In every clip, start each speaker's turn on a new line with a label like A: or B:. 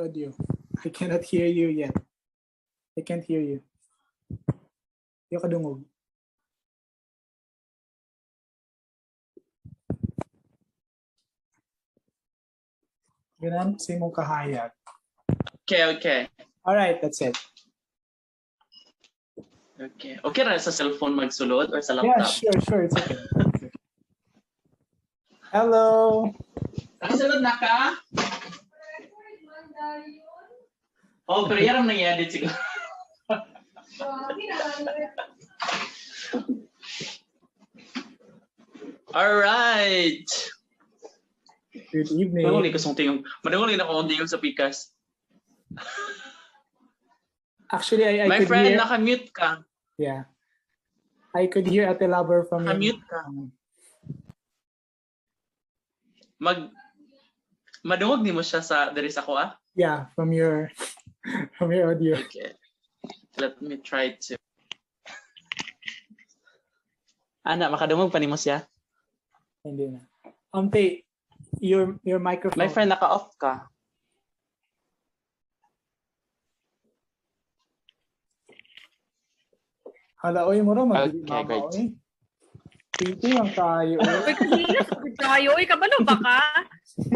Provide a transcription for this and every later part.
A: audio. I cannot hear you yet. I can't hear you. Yung kadungog. Ganun, kasi mong kahayag.
B: Okay.
A: All right, that's it.
B: Okay na sa cellphone magsulod or sa laptop?
A: Yeah, sure. It's okay. Hello.
B: Sulod na ka? Oh, pero yaram nang i-edit siguro. Alright.
A: Good evening.
B: Madungol ako tingong sa pikas.
A: Actually, I
B: My
A: could
B: friend,
A: hear...
B: naka-mute ka.
A: Yeah. I could hear Ate Laver from
B: Naka-mute ka. Madungog ni mo siya sa diri sa ko.
A: Yeah, from your audio.
B: Okay. Let me try to. Ana, makadungog pa ni mo siya?
A: Hindi na. Tay, your microphone.
B: My friend, naka-off ka.
A: Hala, oy mo ro
B: Okay, great.
A: Titi lang tayo.
C: Tayo, kabalo ba ka?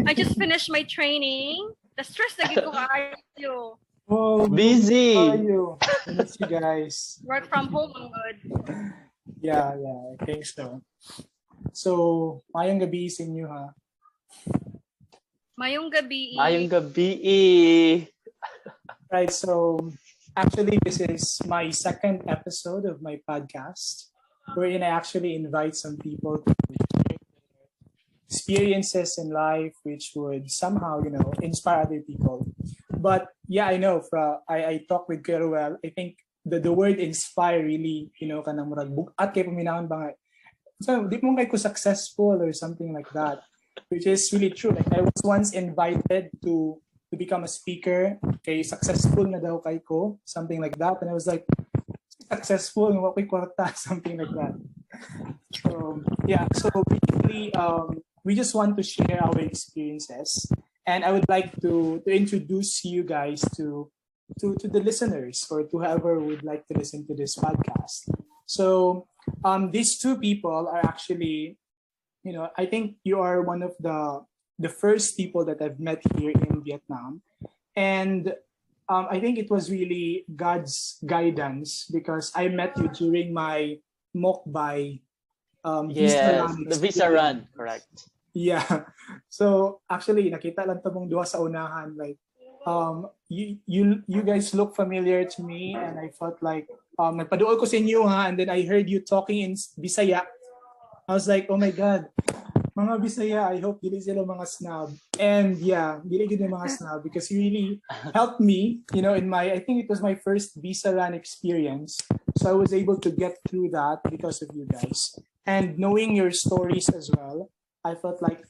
C: I just finished my training. The stress na gito kayo.
A: Oh,
B: busy.
A: Tayo. Miss you guys.
C: Work from home, ang good.
A: Yeah, I think so. So, mayong gabi sa inyo, ha?
C: Mayong gabi.
B: Mayong gabi.
A: Right, so actually this is my second episode of my podcast, wherein I actually invite some people to share their experiences in life which would somehow, inspire other people. But yeah, I know, I talked with Roel. I think the word inspire really, kanang murag bugat kay paminawan ba nga. So, di mo kay ko successful or something like that, which is really true. Like I was once invited to become a speaker, kay successful na daw kay ko, something like that. And I was like, successful, wakoy kwarta, something like that. So yeah, so basically, we just want to share our experiences, and I would like to introduce you guys to the listeners or to whoever would like to listen to this podcast. So these two people are actually, I think you are one of the first people that I've met here in Vietnam. And I think it was really God's guidance because I met you during my Mokbay
B: visa run. The visa run, correct.
A: Yeah. So actually, nakita lang tabong duha sa unahan. Like, you guys look familiar to me, and I felt like nagpaduol ko sa inyo, ha, and then I heard you talking in Bisaya. I was like, oh my God, mga Bisaya, I hope dili sila mga snob. And yeah, dili gid mga snob because you really helped me, I think it was my first visa run experience. So I was able to get through that because of you guys. And knowing your stories as well, I felt like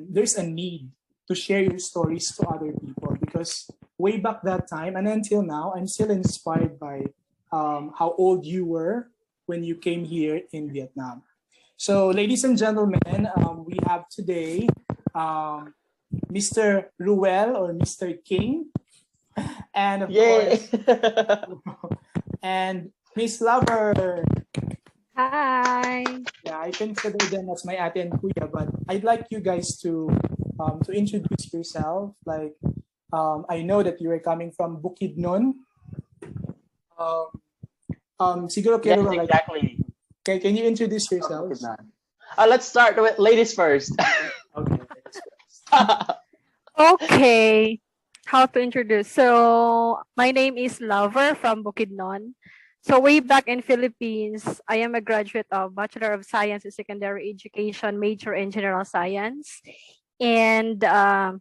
A: there's a need to share your stories to other people because way back that time and until now, I'm still inspired by how old you were when you came here in Vietnam. So, ladies and gentlemen, we have today Mr. Roel or Mr. King, and of course, and Miss Laver.
C: Hi.
A: Yeah, I consider them as my ate and kuya, but I'd like you guys to introduce yourself. Like, I know that you are coming from Bukidnon. Siguro
B: yes,
A: Roel,
B: exactly.
A: Okay, can you introduce yourselves?
B: Let's start with ladies first.
A: Okay.
C: Okay. How to introduce? So, my name is Laver from Bukidnon. So, way back in Philippines, I am a graduate of Bachelor of Science in Secondary Education, major in General Science. And I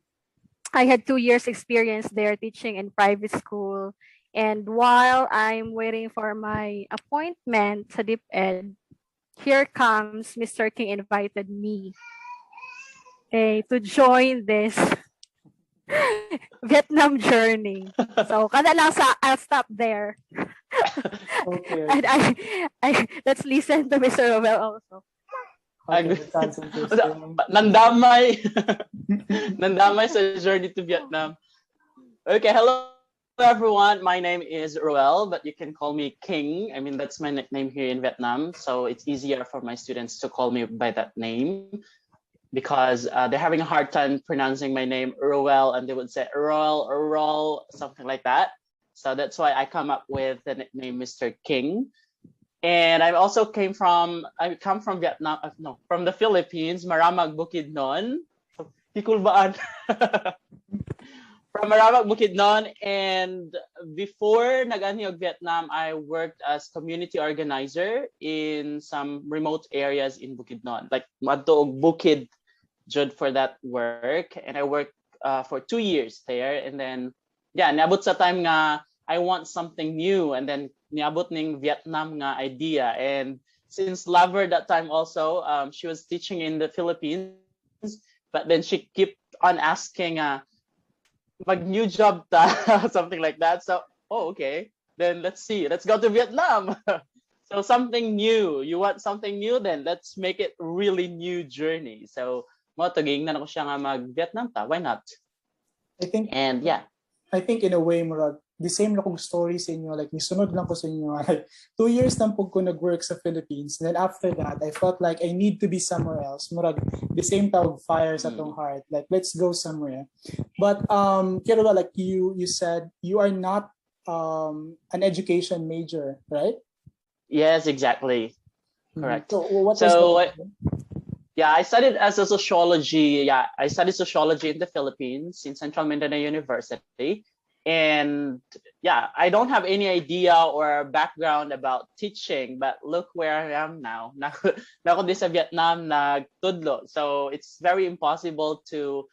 C: had 2 years experience there teaching in private school. And while I'm waiting for my appointment sa DepEd, here comes Mr. King invited me to join this Vietnam journey. So, kada lang I'll stop there.
A: Okay.
C: And I let's listen to Mr. Roel also.
A: Okay, that sounds interesting.
B: Nandamay sa journey to Vietnam. Okay, hello everyone. My name is Roel, but you can call me King. I mean, that's my nickname here in Vietnam. So it's easier for my students to call me by that name because they're having a hard time pronouncing my name Roel, and they would say Roel, something like that. So that's why I come up with the nickname Mr. King. And I also come from Vietnam, no, from the Philippines, Maramag Bukidnon. Hikulbaan. From Maramag Bukidnon, and before nag-ani Vietnam, I worked as community organizer in some remote areas in Bukidnon, like madto og Bukid jud for that work, and I worked for 2 years there, and then niabot sa time nga I want something new, and then niabot ning Vietnam nga idea. And since Laver that time also, she was teaching in the Philippines, but then she kept on asking mag new job ta, something like that. So, okay, then let's go to Vietnam. So something new, you want something new, then let's make it really new journey. So mo taging na ko siya nga mag Vietnam ta, why not?
A: I think in a way murag the same na kong story sa inyo, like nisunod lang ko sa inyo, like 2 years lang po ko nag-work sa Philippines, and then after that I felt like I need to be somewhere else. Murag the same tawag fire sa tong heart, like let's go somewhere. But Kira, like you said you are not an education major, right?
B: Yes, exactly. Correct.
A: So what
B: I studied as a sociology. Yeah, I studied sociology in the Philippines in Central Mindanao University. And I don't have any idea or background about teaching, but look where I am now. Nako di sa Vietnam nagtudlo. So it's very impossible to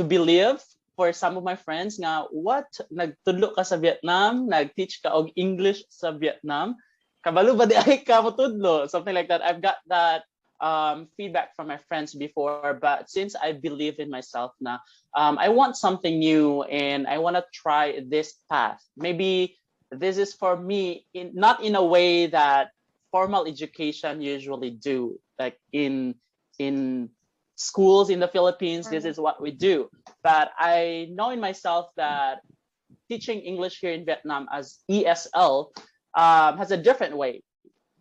B: believe for some of my friends nga what nagtudlo ka sa Vietnam, nagteach ka og English sa Vietnam. Kabalo ba di ay ka mo tudlo? Something like that. I've got that feedback from my friends before, but since I believe in myself now, I want something new and I want to try this path. Maybe this is for me, not in a way that formal education usually do, like in schools in the Philippines. This is what we do, but I know in myself that teaching English here in Vietnam as ESL has a different way.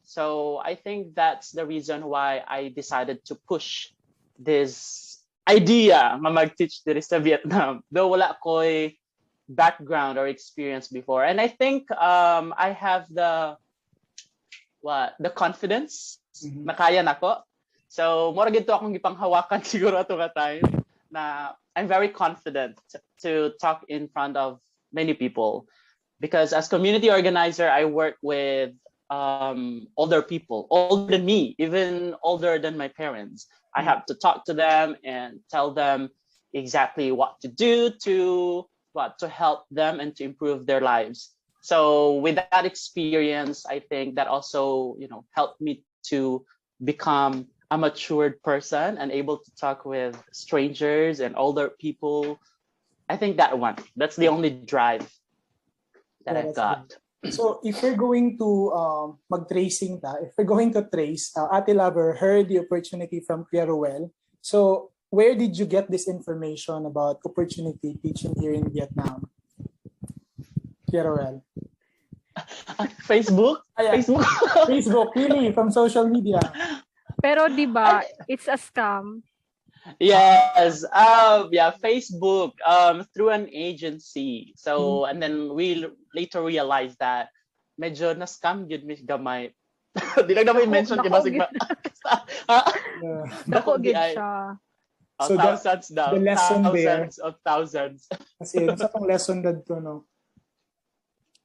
B: So I think that's the reason why I decided to push this idea mag-teach diri sa Vietnam. Though wala ko'y background or experience before. And I think I have the confidence na kaya nako. So mura gid to akong gipanghawakan siguro ato ka time na I'm very confident to talk in front of many people, because as community organizer I work with older people, older than me, even older than my parents. I have to talk to them and tell them exactly what to do to help them and to improve their lives. So with that experience, I think that also, helped me to become a matured person and able to talk with strangers and older people. I think that's the only drive that I've got.
A: Good. So if we're going to mag-tracing if we're going to trace, Ate Laver heard the opportunity from Kuya Roel. So where did you get this information about opportunity teaching here in Vietnam? Kuya Roel.
B: Facebook?
A: Facebook, really, from social media.
C: Pero di ba, it's a scam.
B: Yes. Facebook through an agency. So and then we later realized that medyo na scam gid mi gamay. Di lang na mention kay basig ba.
C: Dako gid siya.
B: So thousands daw.
A: The lesson
B: thousands of thousands.
A: Kasi sa tong lesson dadto no.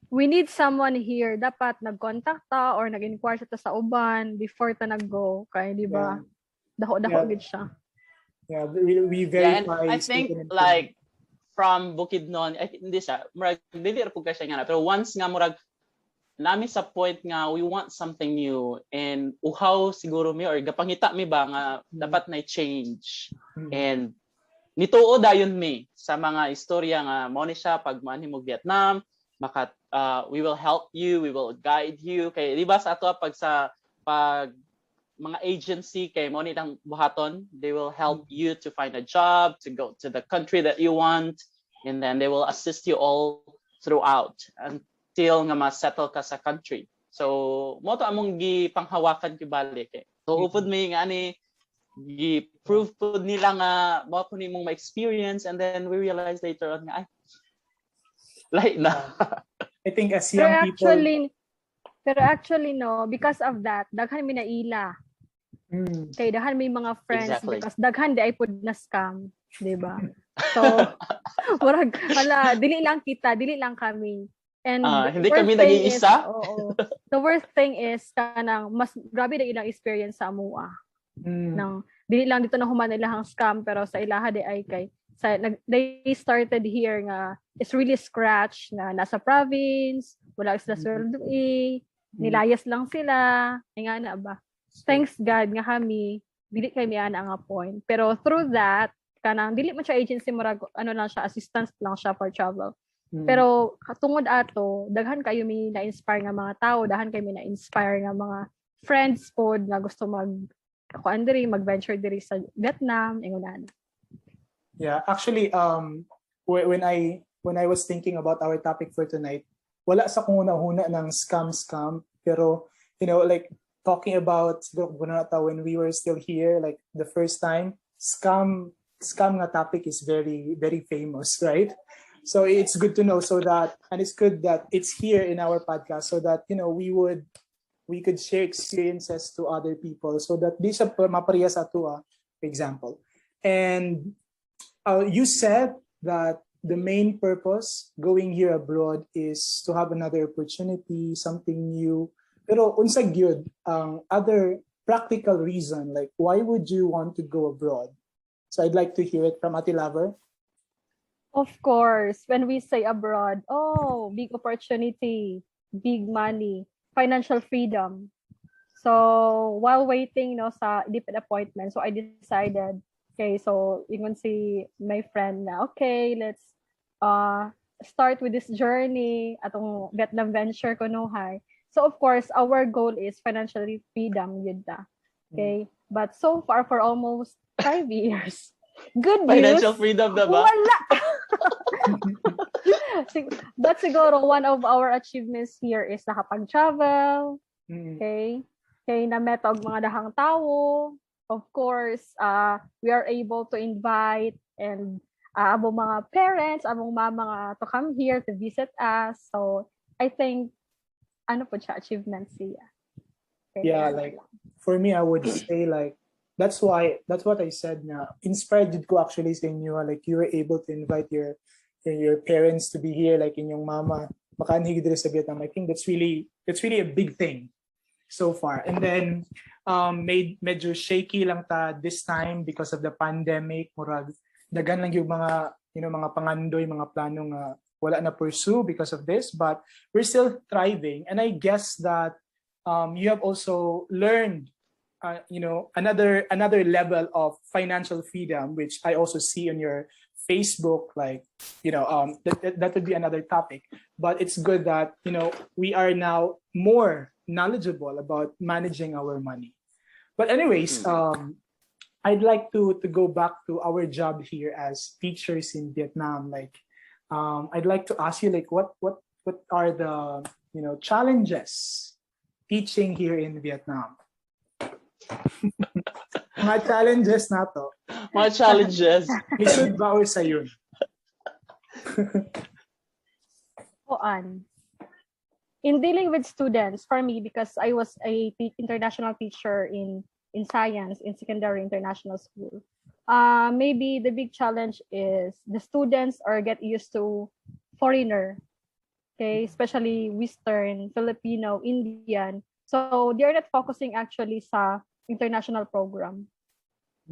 C: We need someone here. Dapat nag-contact ta or nag-inquire ta sa uban before ta nag-go. Kaya di ba? Dako gid siya.
A: Yeah, we verify.
B: I think like from Bukidnon, I think hindi siya, murag dili ra pud ka siya nga, pero once nga murag nami sa point nga we want something new, and uhaw siguro mi or gapangita mi ba nga dapat na change. And nituo dayon mi sa mga istorya nga mo ni siya pag manhi mo Vietnam, we will help you, we will guide you. Kay di ba sa ato pag mga agency kay mo ni tang buhaton, they will help you to find a job, to go to the country that you want. and then they will assist you all throughout until nga ma-settle ka sa country. So mo to among gipanghawakan kibalik eh. So upod may nga ni gi-prove po nila nga mo ko nimong ma-experience, and then we realize later on nga ay like na.
A: I think as young
C: pero actually no, because of that daghan mi naila. Kay daghan may mga friends because daghan di ay pud na scam, di ba? So murag dili lang kami. And
B: hindi kami nag-iisa.
C: Oo. The worst thing is kanang mas grabe na ilang experience sa amua. Nang dili lang dito na human ilahang scam, pero sa ilaha di ay kay they started here nga is really scratch na nasa province, wala sila sweldo nilayas lang sila, nga na ba. Thanks God nga kami dili kami ana nga point. Pero through that kanang dili man siya agency, murag ano lang siya, assistance lang siya for travel. Pero tungod ato daghan kayo mi na-inspire nga mga tao, daghan kayo mi na-inspire nga mga friends pod nga gusto mag-venture diri sa Vietnam ingon.
A: Yeah, actually when I was thinking about our topic for tonight, wala sa kung una-una ng scam, pero you know, like talking about when we were still here, like the first time scam nga topic is very very famous, right? So it's good to know, so that, and it's good that it's here in our podcast, so that you know we could share experiences to other people, so that di siya mapareha sa ato, for example. And you said that the main purpose going here abroad is to have another opportunity, something new. Pero unsa gyud ang other practical reason, like why would you want to go abroad? So I'd like to hear it from Ate Laver.
C: Of course, when we say abroad, big opportunity, big money, financial freedom. So while waiting sa different appointment, so I decided, okay, so ingon si my friend na, okay, let's start with this journey atong Vietnam venture ko hay. So of course, our goal is financial freedom yun ta. Okay? But so far for almost 5 years, good news.
B: Financial freedom na ba?
C: Wala. But siguro one of our achievements here is nakapag-travel. Okay? Okay, na-met og mga dahang tao. Of course, we are able to invite and among mga parents, among mga to come here to visit us. So, I think ano po siya achievement siya. Okay,
A: yeah, like for me, I would say like that's what I said na inspired ko actually sa inyo, like you were able to invite your parents to be here, like inyong mama makaanhig diri sa Vietnam. I think that's really a big thing so far. And then medyo shaky lang ta this time because of the pandemic. Murag dagan lang yung mga mga pangandoy, mga plano nga wala na pursue because of this, but we're still thriving. And I guess that you have also learned another level of financial freedom, which I also see on your Facebook, like that would be another topic. But it's good that we are now more knowledgeable about managing our money. But anyways, I'd like to go back to our job here as teachers in Vietnam. Like I'd like to ask you, like what are the challenges teaching here in Vietnam? Mga challenges na to.
B: Mga challenges.
A: Lisod ba or sa yun?
C: In dealing with students, for me, because I was a international teacher in science in secondary international school, maybe the big challenge is the students are get used to foreigner, okay, especially Western, Filipino, Indian. So they're not focusing actually sa international program.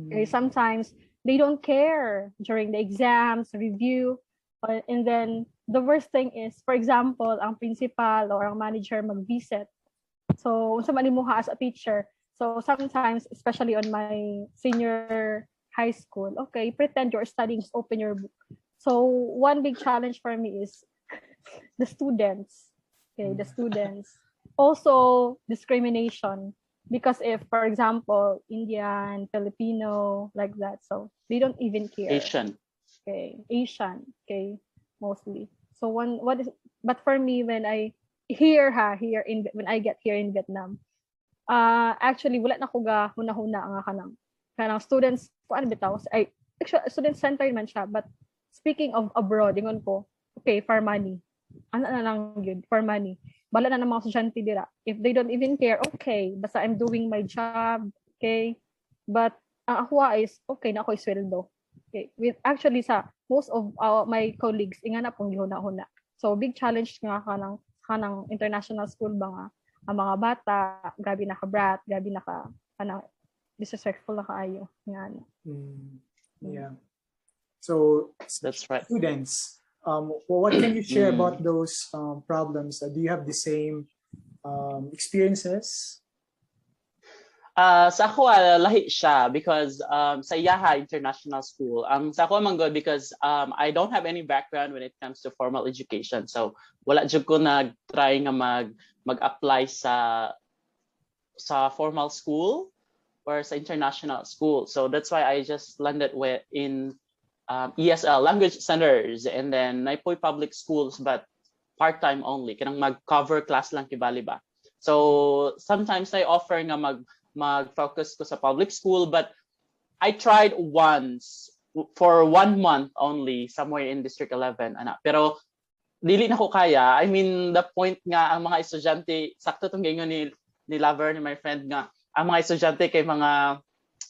C: Okay, sometimes they don't care during the exams, review, and then the worst thing is, for example, ang principal or ang manager mag-visit. So, unsa man imuha as a teacher. So, sometimes, especially on my senior high school, okay, pretend you're studying, just open your book. So, one big challenge for me is the students. Okay, the students. Also, discrimination. Because if, for example, Indian, Filipino, like that, so they don't even care.
B: Asian.
C: okay, Asian, okay, mostly. So but for me, when I when I get here in Vietnam, actually wala na ko ga huna-huna nga kanang students ko ano bitaw ay actually student center man siya, but speaking of abroad, ingon ko, okay, for money. Ano na lang yun, for money. Bala na ng mga estudyante dira. If they don't even care, okay, basta I'm doing my job, okay? But ang ako is, okay na ako isweldo. Okay. Actually sa most of my colleagues, inga na pong gihuna-huna. So big challenge nga kanang international school ba nga ang mga bata, gabi naka-brat, gabi kanang disrespectful na kaayo. Nga.
A: Yeah. So
B: That's right.
A: Students, what can you share about those problems? Do you have the same experiences?
B: Sa ako, lahi siya because sa Yaha International School, sa ako man good because I don't have any background when it comes to formal education. So wala jud ko nag-try nga mag-apply sa formal school or sa international school. So that's why I just landed in ESL language centers, and then naipoy public schools but part-time only. Kanang mag-cover class lang kibali ba. So sometimes I offer nga mag-focus ko sa public school, but I tried once for 1 month only somewhere in District 11 pero dili na ko kaya. I mean, the point nga ang mga estudyante, sakto tong gingon ni Laver, ni my friend nga, ang mga estudyante kay mga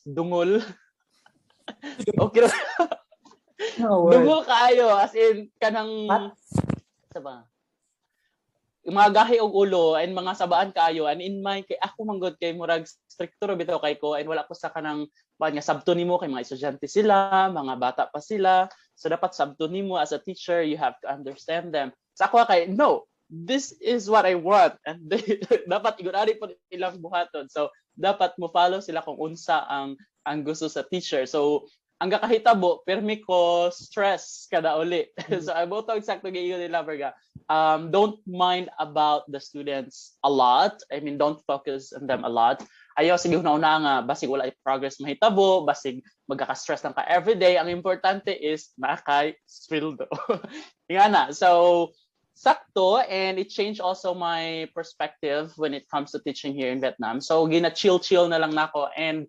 B: dungol. Okay. Dungol kaayo, as in kanang saba yung mga gahi og ulo and mga sabaan kaayo, and in mind kay ako manggod kay murag stricto bitaw kay ko, and wala ko sa kanang nga sabto nimo kay mga estudyante sila, mga bata pa sila, so dapat sabto nimo as a teacher, you have to understand them. Sa ako kay no, this is what I want, and dapat igurari po ilang buhaton, so dapat mo follow sila kung unsa ang gusto sa teacher. So ang gakahitabo, permi ko stress kada uli. So I'm to exactly gayon nila Verga. Don't mind about the students a lot. I mean, don't focus on them a lot. Ayaw sige una nga basig wala progress mahitabo, basig magka-stress lang ka every day. Ang importante is makay sweldo. Nga na. So sakto, and it changed also my perspective when it comes to teaching here in Vietnam. So gina-chill na lang nako, and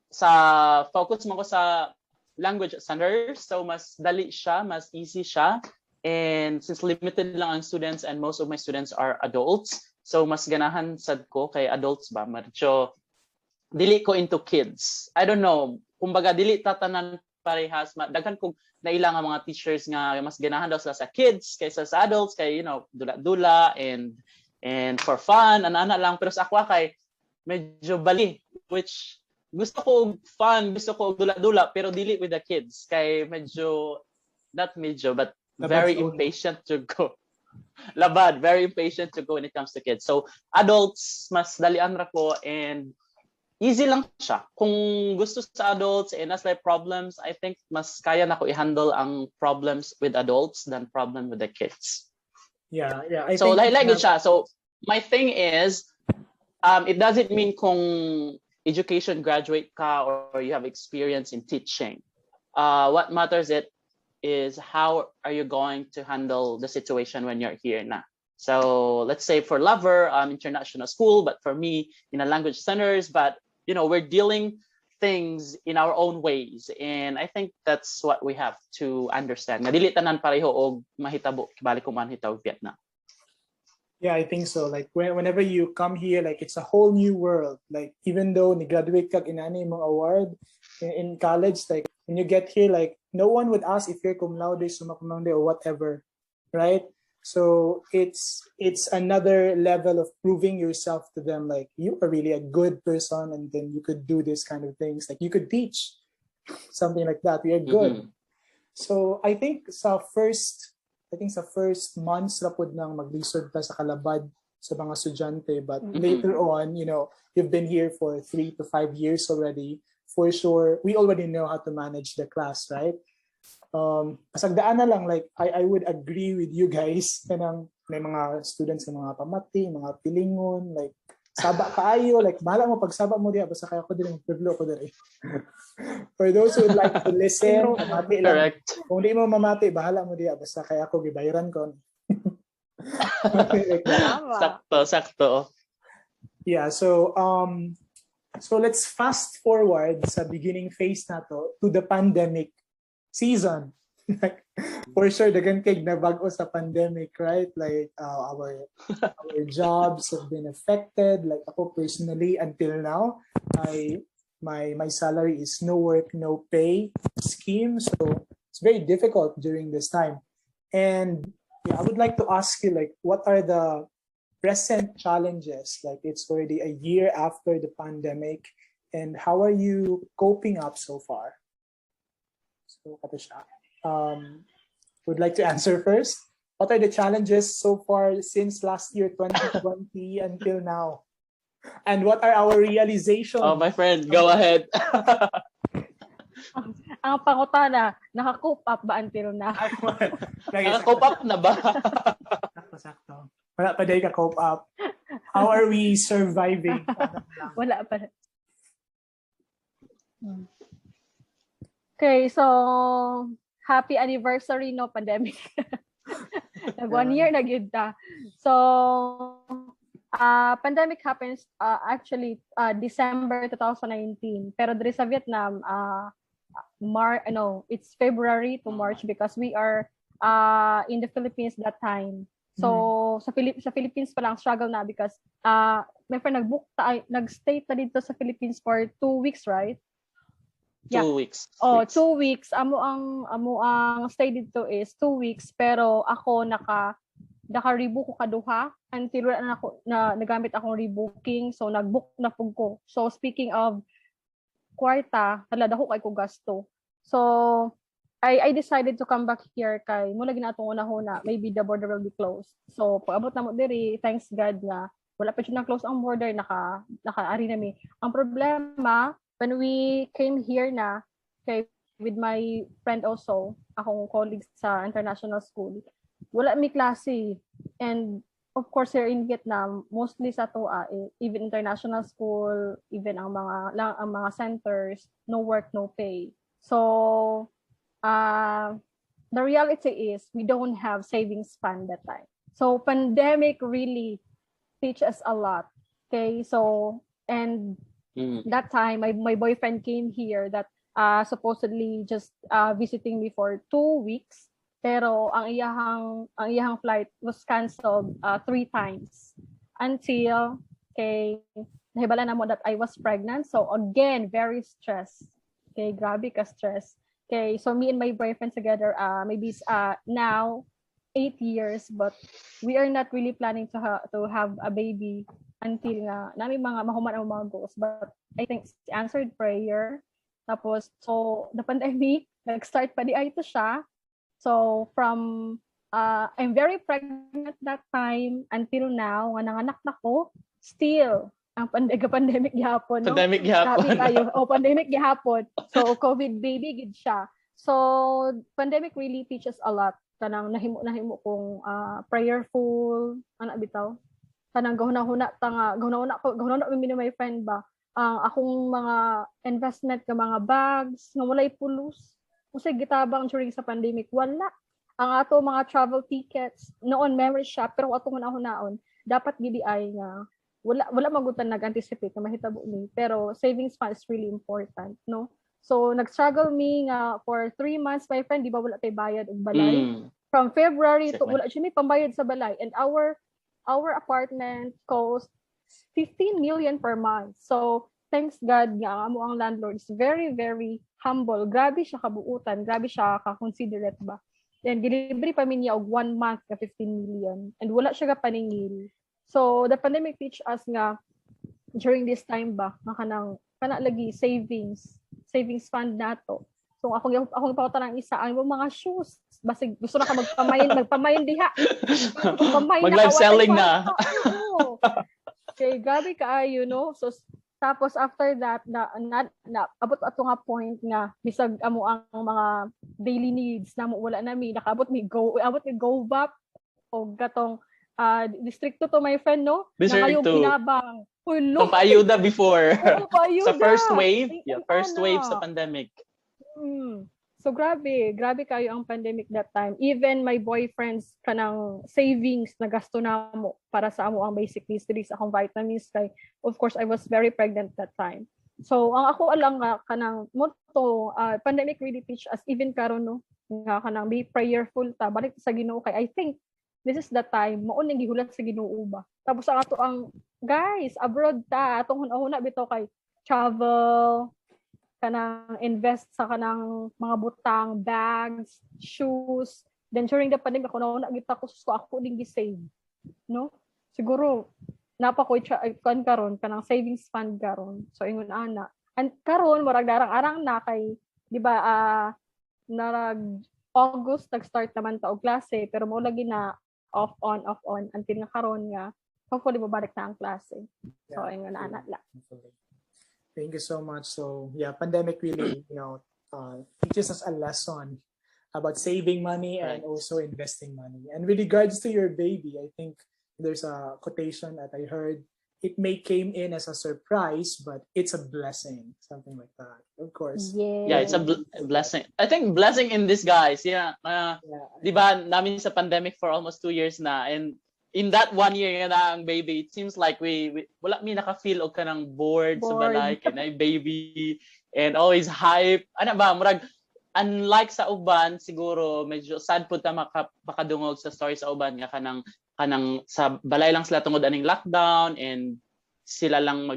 B: sa focus mo ko sa language centers, so mas dali siya, mas easy siya, and since limited lang ang students and most of my students are adults, so mas ganahan sad ko kay adults ba, medyo dili ko into kids. I don't know, kumbaga dili tatanan parehas, daghan ko nailang ang mga teachers nga mas ganahan daw sila sa kids kaysa sa adults, kay dula-dula and for fun ana lang, pero sa ako kay medyo bali, which gusto ko fun, gusto ko dula-dula, pero dili with the kids. Kay not medyo, but very impatient to go. Labad, very impatient to go when it comes to kids. So, adults, mas dalian ra ko, and easy lang siya. Kung gusto sa adults and as like problems, I think mas kaya na ko i-handle ang problems with adults than problem with the kids.
A: Yeah.
B: So, like good siya. So, my thing is, it doesn't mean kung education graduate ka or you have experience in teaching. What matters is how are you going to handle the situation when you're here na. So let's say for Laver, international school, but for me in a language centers, but we're dealing things in our own ways, and I think that's what we have to understand. Nga dili tanan pareho og mahitabo kibalik ko man hitaw Vietnam.
A: Yeah, I think so. Like whenever you come here, like it's a whole new world. Like even though ni graduate kag inani mong award in college, like when you get here, like no one would ask if you're cum laude, summa cum laude, or whatever, right? So it's another level of proving yourself to them. Like you are really a good person, and then you could do this kind of things. Like you could teach something like that. You're good. So I think sa first months rapod nang maglisod ta sa kalabad sa mga estudyante, but later on, you've been here for 3 to 5 years already. For sure, we already know how to manage the class, right? Pasagdaan na lang, like I would agree with you guys kanang may mga students ng mga pamati, mga pilingon, like saba kaayo, like bahala mo pagsaba mo diha basta kaya ko dili magpudlo ko diri. For those who would like to listen, mamati lang.
B: Correct.
A: Kung di mo mamati, bahala mo diha basta kaya ko gibayaran ko. Like that.
B: Sakto.
A: Yeah, so let's fast forward sa beginning phase na to the pandemic season. Like, for sure, dagan kay nabago sa pandemic, right? Like our jobs have been affected. Like ako personally, until now, my salary is no work, no pay scheme. So it's very difficult during this time. And yeah, I would like to ask you, like, what are the present challenges? Like it's already a year after the pandemic, and how are you coping up so far? So, Katisha, would like to answer first. What are the challenges so far since last year, 2020, until now? And what are our realizations?
B: Oh, my friend, go ahead.
C: Ang pangutana, naka-cope up ba until now?
B: Naka-cope up na ba?
A: Sakto. Wala pa day ka cope up. How are we surviving?
C: Wala pa. Okay, so happy anniversary no pandemic. 1 year na gyud ta. So pandemic happens actually December 2019, pero diri sa Vietnam it's February to March because we are in the Philippines that time. So sa Philippines pa lang struggle na because my friend nag-stay ta dito sa Philippines for 2 weeks, right?
B: 2 weeks.
C: Oh, 2 weeks. Amo ang stay dito is 2 weeks, pero ako naka-rebook ko kaduha until nagamit akong rebooking, so nag-book na pug ko. So speaking of kwarta, dako kay ko gasto. So I decided to come back here kay mula ginatong una-una, maybe the border will be closed. So pag-abot na mo diri, thanks God nga wala pa siya na close ang border, naka-ari na mi. Ang problema when we came here na with my friend also, akong colleagues sa international school, wala mi klase. And of course here in Vietnam, mostly sa toa, even international school, even ang mga centers, no work, no pay. So the reality is we don't have savings fund that time. So pandemic really teach us a lot. Okay, so and that time my boyfriend came here that supposedly just visiting me for 2 weeks, pero ang iyahang flight was canceled 3 times until nahibala na mo that I was pregnant. So again, very stressed. Okay, grabe ka stress. Okay, so me and my boyfriend together maybe now 8 years, but we are not really planning to have a baby until nga namin mga mahuman ang mga goals. But I think answered prayer. Tapos, so the pandemic, nag-start pa di ay ito siya. So from I'm very pregnant that time until now, nga nanganak na ko, still ang pandemic gihapon, no?
B: Pandemic gihapon.
C: Sabi kayo, pandemic gihapon. So COVID baby gid siya. So pandemic really teaches a lot. Kanang nahimo kong prayerful, ana bitaw. Kanang gahuna-huna mi my friend ba. Akong mga investment ka mga bags nga walay pulos. Kasi gitabang during sa pandemic wala. Ang ato mga travel tickets noon memory shop, pero atong hunaon dapat gidi ay nga wala magutan nag-anticipate na mahitabo ni, pero savings fund is really important, no? So nag-struggle me nga for 3 months, my friend, di ba wala tay bayad og balay. From February to wala siya may pambayad sa balay, and our apartment cost 15 million per month. So thanks God nga amo ang landlord is very very humble. Grabe siya kabuutan, grabe siya ka-considerate ba. Then delivery pa niya og 1 month ka 15 million, and wala siya ka paningil. So the pandemic teach us nga during this time ba nga kana lagi savings fund nato. So akong pautan ng isa ang mga shoes, basig gusto na ka magpamayin diha.
B: Mag-live selling na.
C: Okay, grabe kaayo, no? So tapos after that na abot ato nga point nga bisag amo ang mga daily needs na wala nami, nakaabot mi go bap o gatong districto to my friend, no? Na kayo
B: Districto.
C: binabang. Hulo.
B: Itong paayuda before.
C: Oo, paayuda.
B: Sa first wave.
C: Ay,
B: Yeah,
C: ay,
B: first wave sa
C: anak.
B: pandemic.
C: So grabe kayo ang pandemic that time. Even my boyfriend's kanang savings na gasto na mo para sa amo ang basic necessities akong vitamins kay of course I was very pregnant that time. So ang ako alang nga kanang motto pandemic really teach us even karon no nga kanang be prayerful ta balik sa Ginoo kay I think this is the time mao ning gihulat sa Ginoo ba. Tapos ang ato ang guys abroad ta atong hunahuna bitaw kay travel kanang invest sa kanang mga butang, bags, shoes. Then during the pandemic, ako na kita ko ako ding gi-save. No? Siguro, napa ko kan karon kanang savings fund karon. So, ingon ana. And karon, marag darang-arang na kay, di ba, August, nag-start naman ta og klase. Pero mo lagi na off on, until nga karon nga, hopefully, mabalik na ang klase. So, ingon ana la.
A: Thank you so much. So yeah, pandemic really, teaches us a lesson about saving money and also investing money. And with regards to your baby, I think there's a quotation that I heard. It may came in as a surprise, but it's a blessing, something like that. Of course.
B: Yeah, it's a blessing. I think blessing in disguise. Yeah. Di ba namin sa pandemic for almost 2 years na, and in that 1 year na ang baby, it seems like we wala mi naka-feel og kanang bored sa balay kay baby and always hype. Ano ba, murag unlike sa uban siguro medyo sad pud ta makadungog sa story sa uban nga kanang sa balay lang sila tungod aning lockdown and sila lang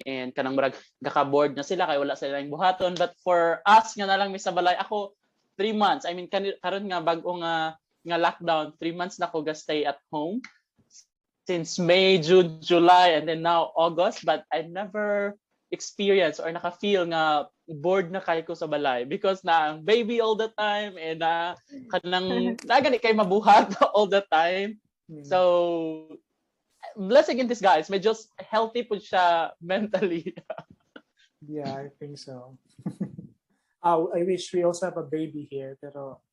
B: and kanang murag gaka-bored na sila kay wala sila ning buhaton, but for us nga na lang mi sa balay, ako 3 months, I mean karon nga bag-o nga lockdown, 3 months na ko stay at home since May, June, July, and then now August, but I never experienced or naka-feel nga bored na kay ko sa balay because na baby all the time and kanang nagani kay mabuhat all the time. So blessing in disguise, medyo healthy po siya mentally.
A: Yeah, I think so. I wish we also have a baby here, pero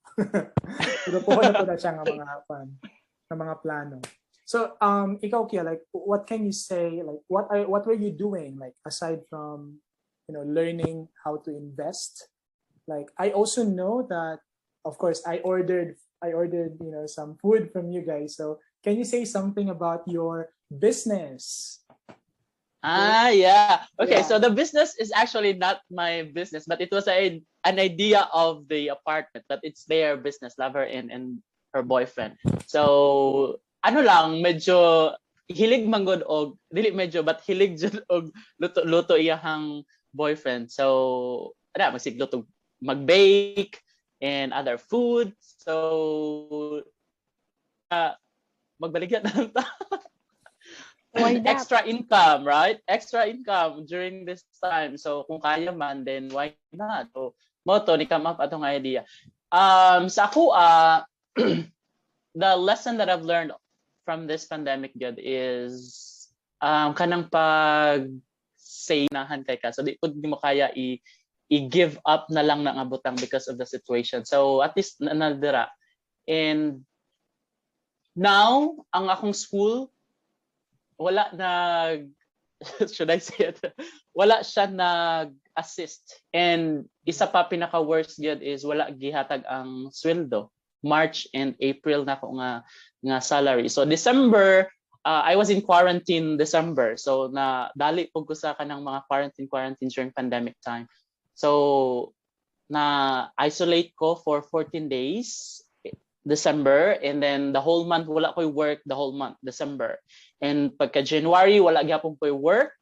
A: po na siya ng mga plano. So, ikaw Kia, like, what can you say? Like, what were you doing? Like, aside from, learning how to invest. Like, I also know that, of course, I ordered, some food from you guys. So, can you say something about your business?
B: Yeah. Okay, so the business is actually not my business, but it was an idea of the apartment, but it's their business, Laver and her boyfriend. So, ano lang, medyo hilig manggod og, dili medyo, but hilig jud og luto iyahang boyfriend. So, magsigluto, mag-bake, and other food. So, magbaligyan na lang ta. Extra income, right? Extra income during this time. So kung kaya man, then why not? So moto ni come up atong idea. Sa ako, the lesson that I've learned from this pandemic good is kanang pag-say nahan kay ka. So di pud mo kaya i-give up na lang ng abutang because of the situation. So at least nadira. And now, ang akong school wala should I say it? Wala siya nag-assist. And isa pa pinaka-worst yun is wala gihatag ang sweldo. March and April na ko nga salary. So December, I was in quarantine December. So na dali pug ko sa kanang mga quarantine during pandemic time. So na isolate ko for 14 days December, and then the whole month wala ko'y work the whole month December. And pagka January wala gyapon ko'y work.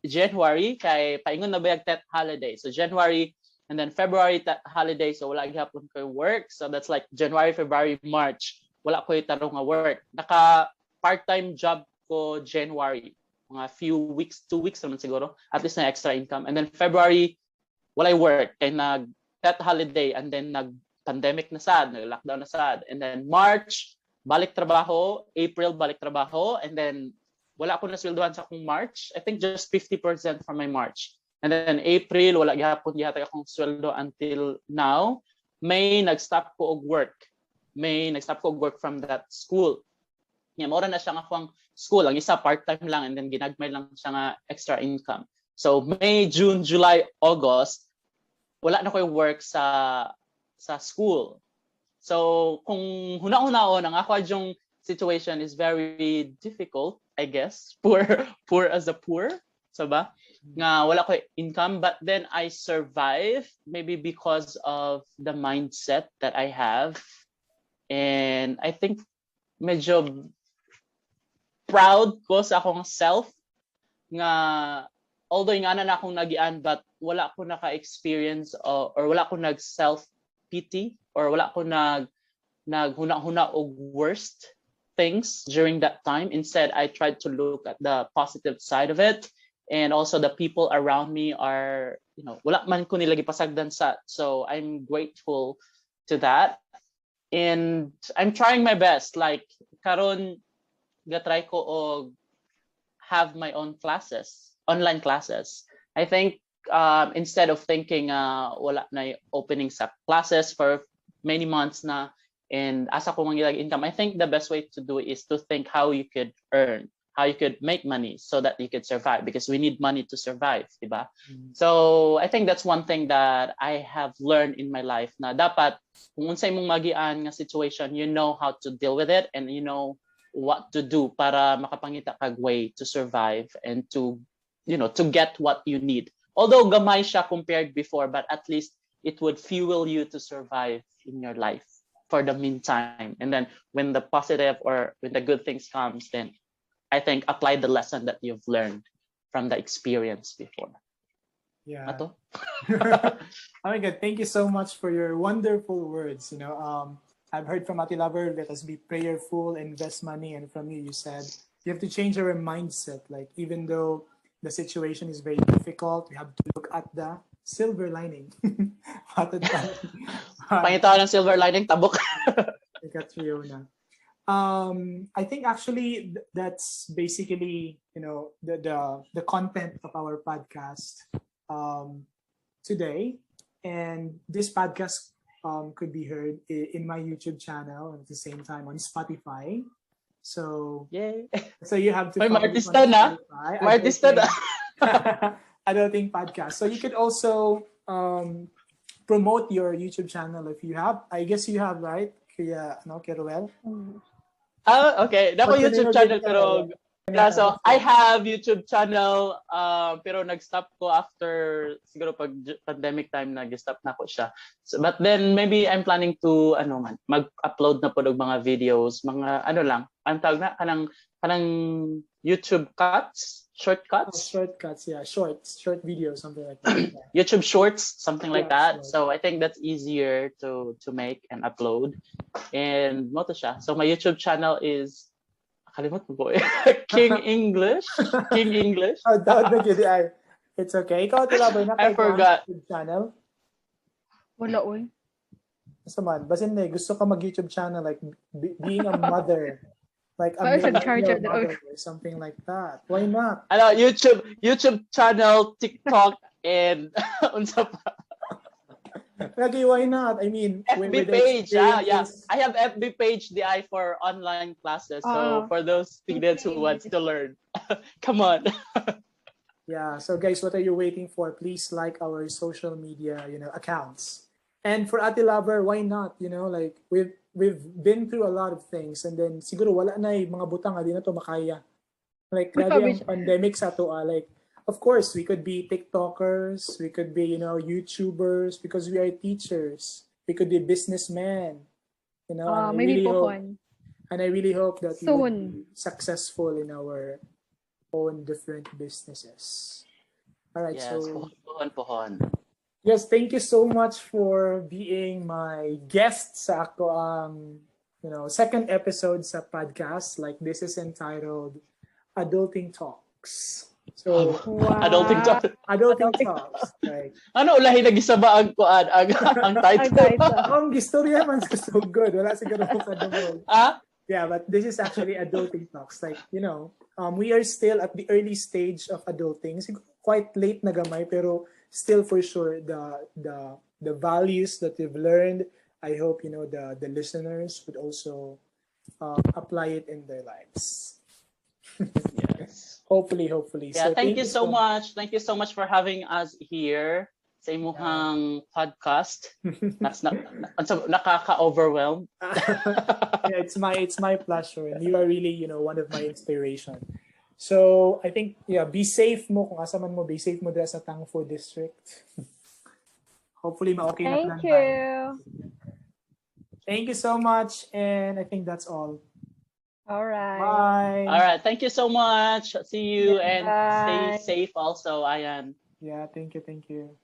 B: January kay paingon na bayag tet holiday. So January and then February holiday, so wala gyapon ko'y work. So that's like January, February, March wala ko'y tarong nga work. Naka part-time job ko January, mga few weeks, 2 weeks naman siguro, at least na extra income. And then February wala work kay nag tet holiday, and then pandemic na sad, nag-lockdown na sad. And then March, balik trabaho. April, balik trabaho. And then, wala ako nasweldohan sa akong March. I think just 50% from my March. And then April, wala gihapon gihatag akong sweldo until now. May nag-stop ko og work. May nag-stop ko og work from that school. Yeah, mora na siya nga akong school. Ang isa part-time lang and then ginagmay lang siya nga extra income. So May, June, July, August, wala na ko'y work sa school. So kung huna-hunaon ang ako yung situation is very difficult, I guess. Poor as a poor. So ba? Nga wala ko income, but then I survive maybe because of the mindset that I have. And I think medyo proud ko sa akong self nga although nga na akong nagian but wala ko naka-experience or wala ko nag self pity or wala ko naghuna-huna og worst things during that time. Instead, I tried to look at the positive side of it, and also the people around me are, wala man ko nila gipasagdan sa. So I'm grateful to that, and I'm trying my best. Like karon gatry ko og have my own classes, online classes. I think instead of thinking wala na opening sa classes for many months na and asa ko mangilag income, I think the best way to do it is to think how you could earn, how you could make money so that you could survive, because we need money to survive, diba? So I think that's one thing that I have learned in my life, na dapat kung unsay mong magian nga situation, you know how to deal with it and you know what to do para makapangita kag way to survive and to get what you need. Although gamay siya compared before, but at least it would fuel you to survive in your life for the meantime. And then when the positive or when the good things comes, then I think apply the lesson that you've learned from the experience before.
A: Yeah.
B: Ato?
A: Oh my God, thank you so much for your wonderful words. I've heard from Ati Laver, let us be prayerful, invest money, and from you said you have to change our mindset. Like even though the situation is very difficult, we have to look at the silver lining.
B: Pangitaw ng silver lining, tabok.
A: I think actually that's basically the content of our podcast today, and this podcast could be heard in my YouTube channel and at the same time on Spotify. So
B: yay!
A: So you have to
B: follow
A: me on Spotify. Adulting podcast. So you could also promote your YouTube channel if you have. I guess you have, right? Kaya Roel?
B: Okay. Dako YouTube channel pero so I have YouTube channel pero nag-stop ko after siguro pag pandemic time nag-stop na ko siya. So, but then maybe I'm planning to mag-upload na po ng mga videos, mga lang, ang tawag na kanang YouTube cuts, shortcuts.
A: Shortcuts, yeah, short videos, something like that. Yeah.
B: YouTube shorts, something like that.
A: Short.
B: So I think that's easier to make and upload. And mo to siya. So my YouTube channel is kalimot mo po King English.
A: Oh, it's okay. Ikaw, Tilabay,
B: I forgot.
A: YouTube channel?
C: Wala, oy.
A: Basta man, basin gusto ka mag-YouTube channel, like being a mother. Like a mother or something like that. Why not?
B: YouTube channel, TikTok, and unsa pa.
A: Lagi, why not? I mean,
B: FB page. Yeah. I have FB page DI for online classes. So for those students who want to learn, come on.
A: Yeah. So guys, what are you waiting for? Please like our social media, accounts. And for Ati Laver, why not? Like we've been through a lot of things, and then siguro wala na mga butang di na to makaya. Like grabe ang pandemic sa to like. Of course, we could be TikTokers, we could be, YouTubers, because we are teachers. We could be businessmen, and I really hope that we will be successful in our own different businesses. All right,
B: yes,
A: so
B: pohon.
A: Yes, thank you so much for being my guest sa ako second episode sa podcast. Like this is entitled Adulting Talks. So
B: Adulting Talks.
A: Like,
B: ulahi nagisaba ang kuan ang title.
A: Ang istorya man so good. Wala siguro ko kadungog. Yeah, but this is actually Adulting Talks. Like, we are still at the early stage of adulting. Quite late na gamay, pero still for sure the values that we've learned, I hope the listeners would also apply it in their lives.
B: Yes.
A: Hopefully.
B: Yeah,
A: So
B: thank you so much. Thank you so much for having us here sa imuhang podcast. Nakaka-overwhelmed.
A: Yeah, it's my pleasure, and you are really, one of my inspiration. So I think, be safe mo kung asa man mo, be safe mo dira sa Tangfo district. Hopefully ma-okay na
C: Thank
A: plan tayo.
C: you.
A: Thank you so much, and I think that's all.
C: All right.
A: Bye.
B: All right, thank you so much. See you and stay
C: Bye.
B: safe also, Ayan.
A: Yeah, thank you.